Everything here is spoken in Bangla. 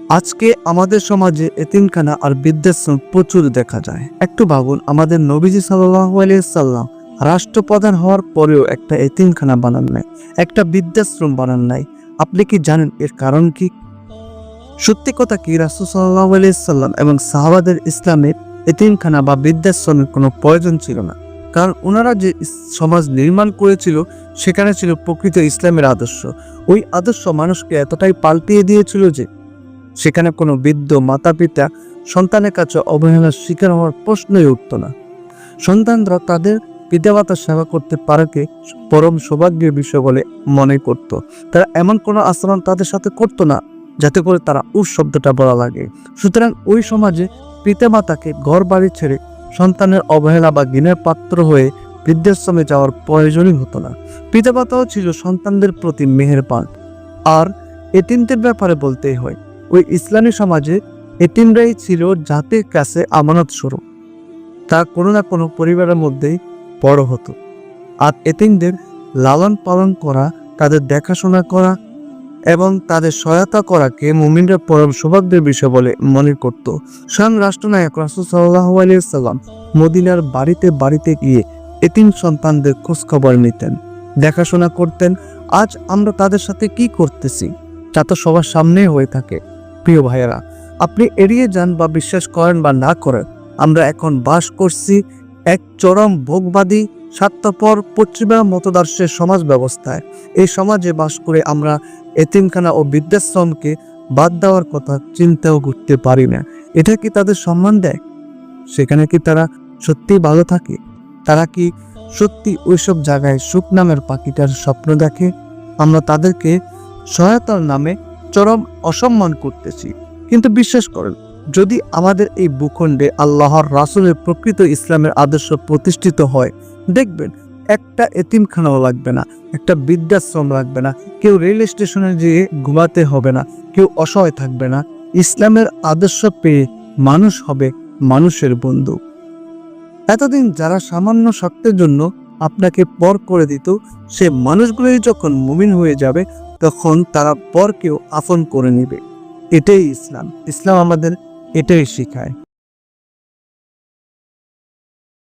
আজকে আমাদের সমাজে এতিমখানা আর বৃদ্ধাশ্রম প্রচুর দেখা যায়। একটু ভাবুন, আমাদের নবীজি সাল্লাল্লাহু আলাইহি সাল্লাম রাষ্ট্রপ্রধান হওয়ার পরেও একটা এতিমখানা বানান নাই, একটা বৃদ্ধাশ্রম বানান নাই। আপনি কি জানেন এর কারণ কি? সত্যি কথা কি, রাসূল সাল্লাল্লাহু আলাইহি সাল্লাম এবং সাহাবাদের ইসলামে এতিমখানা বা বৃদ্ধাশ্রমের কোনো প্রয়োজন ছিল না। কারণ ওনারা যে সমাজ নির্মাণ করেছিল সেখানে ছিল প্রকৃত ইসলামের আদর্শ। ওই আদর্শ মানুষকে এতটাই পাল্টিয়ে দিয়েছিল যে সেখানে কোনো বৃদ্ধ মাতা পিতা সন্তানের কাছে অবহেলার শিকার হওয়ার প্রশ্নই উঠত না। সন্তানরা তাদের পিতামাতার সেবা করতে পারাকে পরম সৌভাগ্যের বিষয় বলে মনে করত। তারা এমন কোনো আচরণ তাদের সাথে করত না যাতে করে তারা উফ শব্দটা বলা লাগে। সুতরাং ওই সমাজে পিতামাতাকে ঘর বাড়ি ছেড়ে সন্তানের অবহেলা বা ঘৃণার পাত্র হয়ে বৃদ্ধাশ্রমে যাওয়ার প্রয়োজনই হতো না। পিতামাতাও ছিল সন্তানদের প্রতি মেহেরবান। আর এতিমদের ব্যাপারে বলতেই হয়, ওই ইসলামী সমাজে এতিমরাই ছিল জাতির কাছে আমানত স্বরূপ। তা কোনো না কোনো পরিবারের মধ্যেই বড় হতো। আর এতিমদের লালন পালন করা, তাদের দেখাশোনা করা এবং তাদের সহায়তা করাকে মুমিনরা পরম সৌভাগ্যের বিষয় বলে মনে করত। স্বয়ং রাষ্ট্রনায়ক রাসূল সাল্লাল্লাহু আলাইহি সাল্লাম মদিনার বাড়িতে বাড়িতে গিয়ে এতিম সন্তানদের খোঁজ খবর নিতেন, দেখাশোনা করতেন। আজ আমরা তাদের সাথে কি করতেছি তা তো সবার সামনেই হয়ে থাকে। প্রিয় ভাইয়েরা, আপনি এড়িয়ে যান বা বিশ্বাস করেন বা না করেন, আমরা এখন বাস করছি এক চরম ভোগবাদী স্বার্থপর পশ্চিমা মতদর্শের সমাজ ব্যবস্থায়। এই সমাজে বাস করে আমরা এতিমখানা ও বৃদ্ধাশ্রমকে বাদ দেওয়ার কথা চিন্তাও করতে পারি না। এটা কি তাদের সম্মান দেয়? সেখানে কি তারা সত্যি ভালো থাকে? তারা কি সত্যি ওইসব জায়গায় সুখ নামের পাখিটার স্বপ্ন দেখে? আমরা তাদেরকে সহায়তার নামে চরম অসম্মান করতেছি। কিন্তু বিশ্বাস করেন, যদি আমাদের এই ভূখণ্ডে আল্লাহর রাসূলের প্রকৃত ইসলামের আদর্শ প্রতিষ্ঠিত হয়, দেখবেন একটা এতিমখানাও লাগবে না, একটা বৃদ্ধাশ্রম লাগবে না, কেউ রেল স্টেশনে যেয়ে ঘুমাতে হবে না, কেউ অসহায় থাকবে না। ইসলামের আদর্শ পেয়ে মানুষ হবে মানুষের বন্ধু। এতদিন যারা সামান্য স্বার্থের জন্য আপনাকে পর করে দিত, সে মানুষগুলোই যখন মুমিন হয়ে যাবে তখন তারা পরকেও আপন করে নেবে। এটাই ইসলাম। ইসলাম আমাদের এটাই শেখায়।